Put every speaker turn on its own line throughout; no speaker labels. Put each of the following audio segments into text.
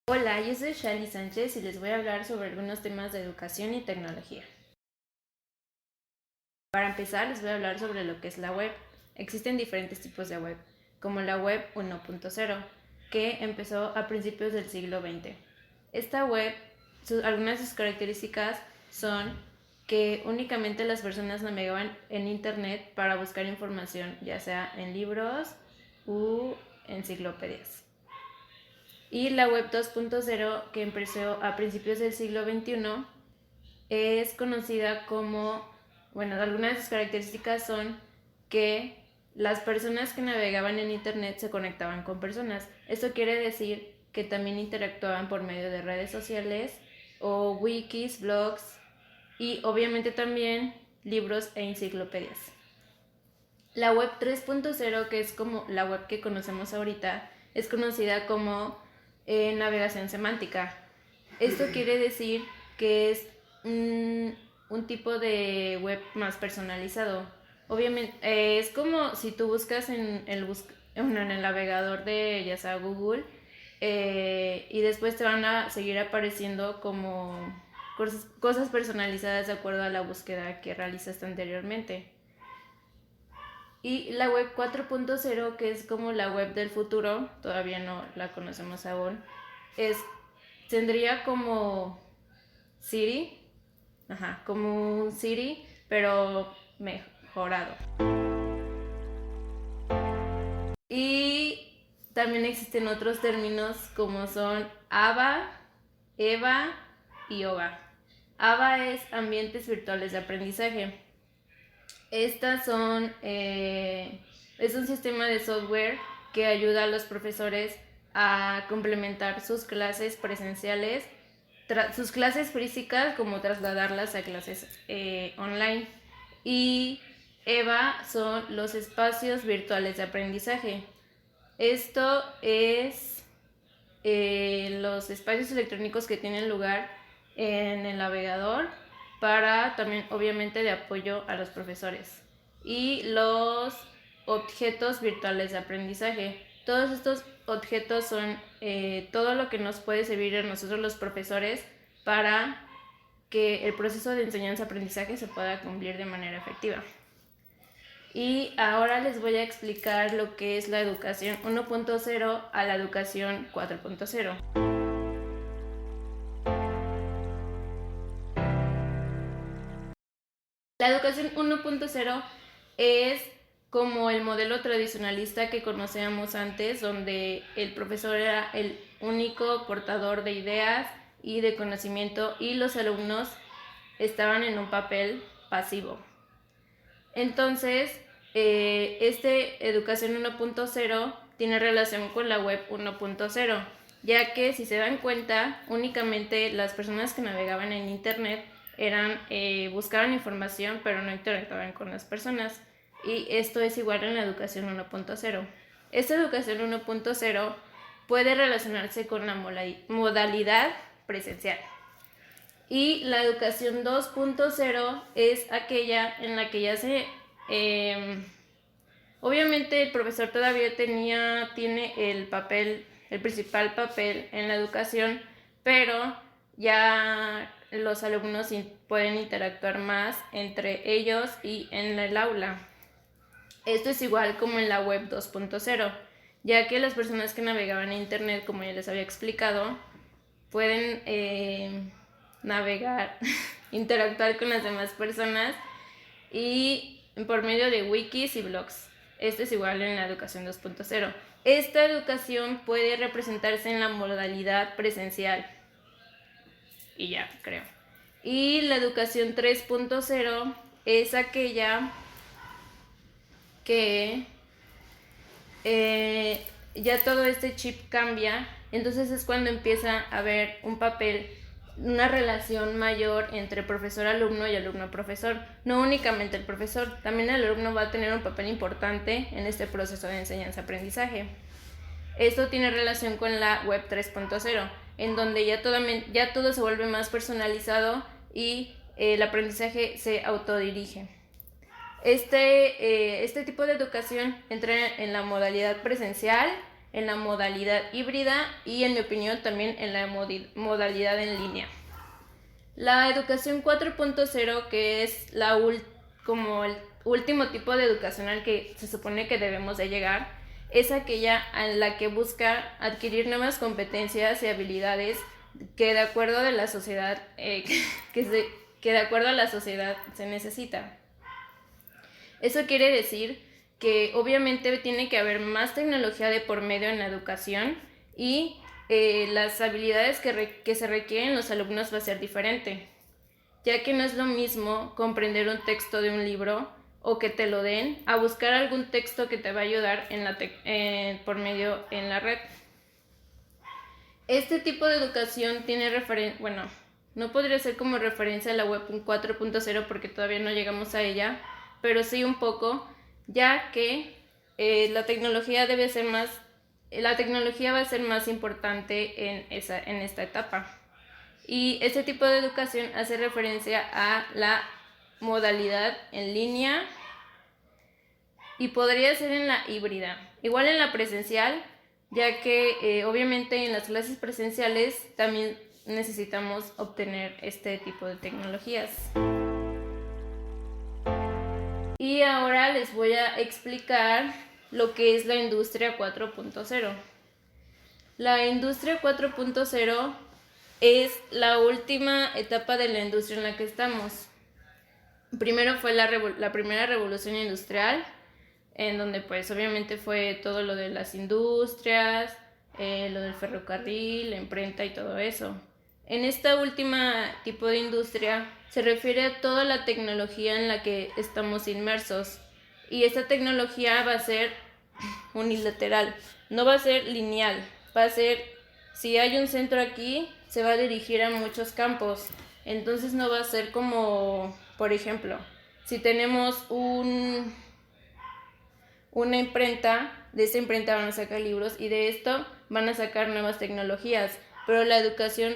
Hola, yo soy Shali Sánchez y les voy a hablar sobre algunos temas de educación y tecnología. Para empezar, les voy a hablar sobre lo que es la web. Existen diferentes tipos de web, como la web 1.0, que empezó a principios del siglo XX. Esta web, algunas de sus características son que únicamente las personas navegaban en Internet para buscar información, ya sea en libros u enciclopedias. Y la web 2.0, que empezó a principios del siglo XXI, es conocida como, bueno, algunas de sus características son que las personas que navegaban en Internet se conectaban con personas. Esto quiere decir que también interactuaban por medio de redes sociales o wikis, blogs y obviamente también libros e enciclopedias. La web 3.0, que es como la web que conocemos ahorita, es conocida como navegación semántica. Esto quiere decir que es un tipo de web más personalizado. Obviamente, es como si tú buscas en el navegador de ya sea Google, y después te van a seguir apareciendo como cosas personalizadas de acuerdo a la búsqueda que realizaste anteriormente. Y la web 4.0, que es como la web del futuro, todavía no la conocemos aún, tendría como Siri, como un Siri, pero mejorado. Y también existen otros términos como son ABA, EVA y OVA. ABA es ambientes virtuales de aprendizaje. Estas son, es un sistema de software que ayuda a los profesores a complementar sus clases presenciales, sus clases físicas, como trasladarlas a clases online. Y EVA son los espacios virtuales de aprendizaje. Esto es los espacios electrónicos que tienen lugar en el navegador para también obviamente de apoyo a los profesores. Y los objetos virtuales de aprendizaje. Todos estos objetos son todo lo que nos puede servir a nosotros los profesores para que el proceso de enseñanza-aprendizaje se pueda cumplir de manera efectiva. Y ahora les voy a explicar lo que es la educación 1.0 a la educación 4.0. La educación 1.0 es como el modelo tradicionalista que conocíamos antes, donde el profesor era el único portador de ideas y de conocimiento y los alumnos estaban en un papel pasivo. Entonces, educación 1.0 tiene relación con la web 1.0, ya que si se dan cuenta, únicamente las personas que navegaban en Internet buscaban información, pero no interactuaban con las personas. Y esto es igual en la educación 1.0. Esta educación 1.0 puede relacionarse con la modalidad presencial. Y la educación 2.0 es aquella en la que ya obviamente el profesor todavía tiene el principal papel en la educación, pero ya los alumnos pueden interactuar más entre ellos y en el aula. Esto es igual como en la web 2.0, ya que las personas que navegaban en Internet, como ya les había explicado, pueden navegar, interactuar con las demás personas y por medio de wikis y blogs. Esto es igual en la educación 2.0. Esta educación puede representarse en la modalidad presencial. Y ya, creo. Y la educación 3.0 es aquella que ya todo este chip cambia, entonces es cuando empieza a haber una relación mayor entre profesor-alumno y alumno-profesor. No únicamente el profesor, también el alumno va a tener un papel importante en este proceso de enseñanza-aprendizaje. Esto tiene relación con la web 3.0, en donde ya todo se vuelve más personalizado y el aprendizaje se autodirige. Este tipo de educación entra en la modalidad presencial en la modalidad híbrida y, en mi opinión, también en la modalidad en línea. La educación 4.0, que es como el último tipo de educación al que se supone que debemos de llegar, es aquella en la que busca adquirir nuevas competencias y habilidades que de acuerdo a la sociedad que de acuerdo a la sociedad se necesita. Eso quiere decir que obviamente tiene que haber más tecnología de por medio en la educación y las habilidades que se requieren los alumnos va a ser diferente, ya que no es lo mismo comprender un texto de un libro o que te lo den a buscar algún texto que te va a ayudar por medio en la red. Este tipo de educación tiene no podría ser como referencia a la web 4.0 porque todavía no llegamos a ella, pero sí un poco, ya que la tecnología va a ser más importante en esta etapa. Y este tipo de educación hace referencia a la modalidad en línea y podría ser en la híbrida. Igual en la presencial, ya que obviamente en las clases presenciales también necesitamos obtener este tipo de tecnologías. Y ahora les voy a explicar lo que es la industria 4.0. La industria 4.0 es la última etapa de la industria en la que estamos. Primero fue la primera revolución industrial, en donde pues obviamente fue todo lo de las industrias, lo del ferrocarril, la imprenta y todo eso. En esta última tipo de industria se refiere a toda la tecnología en la que estamos inmersos, y esta tecnología va a ser unilateral, no va a ser lineal, va a ser, si hay un centro aquí, se va a dirigir a muchos campos, entonces no va a ser como, por ejemplo, si tenemos una imprenta, de esta imprenta van a sacar libros y de esto van a sacar nuevas tecnologías, pero la educación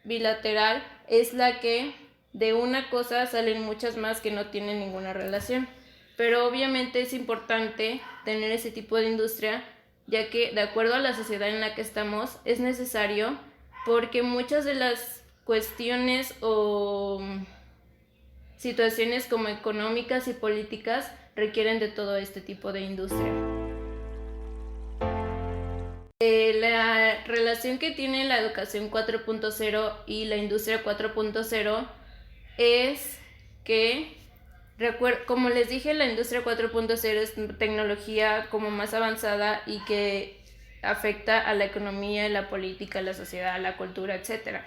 bilateral es la que de una cosa salen muchas más que no tienen ninguna relación. Pero obviamente es importante tener ese tipo de industria, ya que de acuerdo a la sociedad en la que estamos es necesario, porque muchas de las cuestiones o situaciones como económicas y políticas requieren de todo este tipo de industria. La relación que tiene la educación 4.0 y la industria 4.0 es que, como les dije, la industria 4.0 es tecnología como más avanzada y que afecta a la economía, la política, la sociedad, la cultura, etc.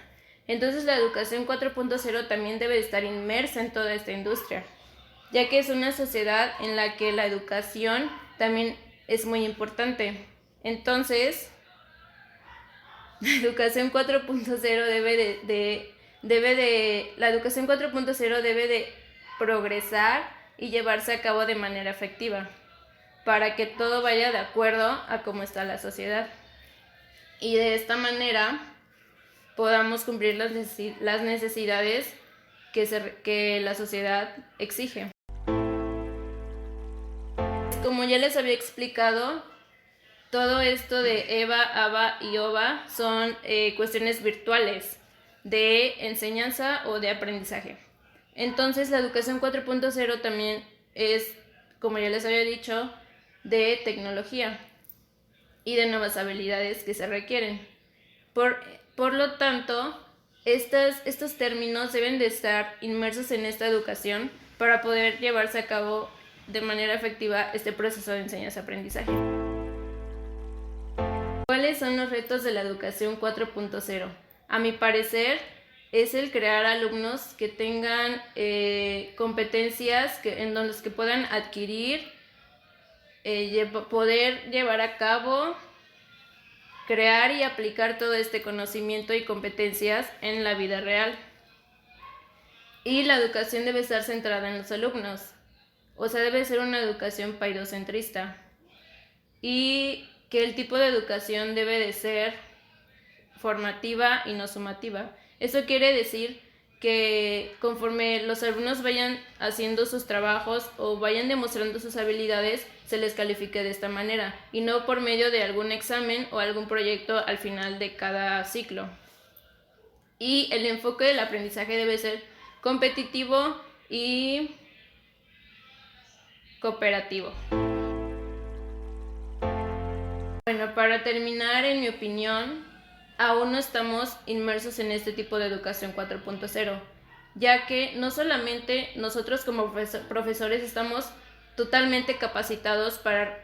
Entonces la educación 4.0 también debe estar inmersa en toda esta industria, ya que es una sociedad en la que la educación también es muy importante. Entonces, la educación 4.0 la educación 4.0 debe de progresar y llevarse a cabo de manera efectiva, para que todo vaya de acuerdo a cómo está la sociedad. Y de esta manera podamos cumplir las necesidades que la sociedad exige. Como ya les había explicado, todo esto de EVA, ABA y OVA son cuestiones virtuales de enseñanza o de aprendizaje. Entonces la educación 4.0 también es, como ya les había dicho, de tecnología y de nuevas habilidades que se requieren. Por lo tanto, estos términos deben de estar inmersos en esta educación para poder llevarse a cabo de manera efectiva este proceso de enseñanza-aprendizaje. ¿Cuáles son los retos de la educación 4.0? A mi parecer, es el crear alumnos que tengan competencias en los que puedan adquirir, poder llevar a cabo, crear y aplicar todo este conocimiento y competencias en la vida real. Y la educación debe estar centrada en los alumnos, o sea, debe ser una educación paidocentrista, y que el tipo de educación debe de ser formativa y no sumativa. Eso quiere decir que conforme los alumnos vayan haciendo sus trabajos o vayan demostrando sus habilidades, se les califique de esta manera y no por medio de algún examen o algún proyecto al final de cada ciclo. Y el enfoque del aprendizaje debe ser competitivo y cooperativo. Bueno, para terminar, en mi opinión, aún no estamos inmersos en este tipo de educación 4.0, ya que no solamente nosotros como profesores estamos totalmente capacitados para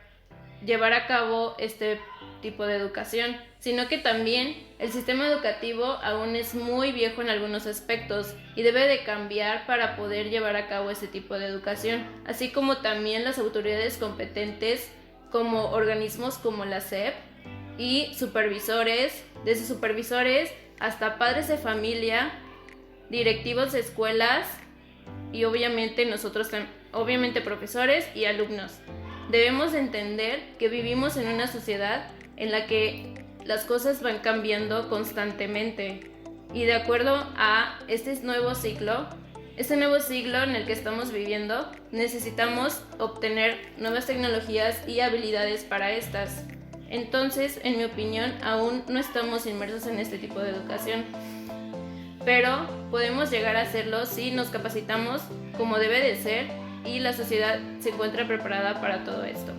llevar a cabo este tipo de educación, sino que también el sistema educativo aún es muy viejo en algunos aspectos y debe de cambiar para poder llevar a cabo este tipo de educación, así como también las autoridades competentes como organismos como la SEP y supervisores, desde supervisores hasta padres de familia, directivos de escuelas y obviamente nosotros, obviamente profesores y alumnos. Debemos entender que vivimos en una sociedad en la que las cosas van cambiando constantemente y de acuerdo a este nuevo siglo en el que estamos viviendo, necesitamos obtener nuevas tecnologías y habilidades para estas. Entonces, en mi opinión, aún no estamos inmersos en este tipo de educación, pero podemos llegar a hacerlo si nos capacitamos como debe de ser y la sociedad se encuentra preparada para todo esto.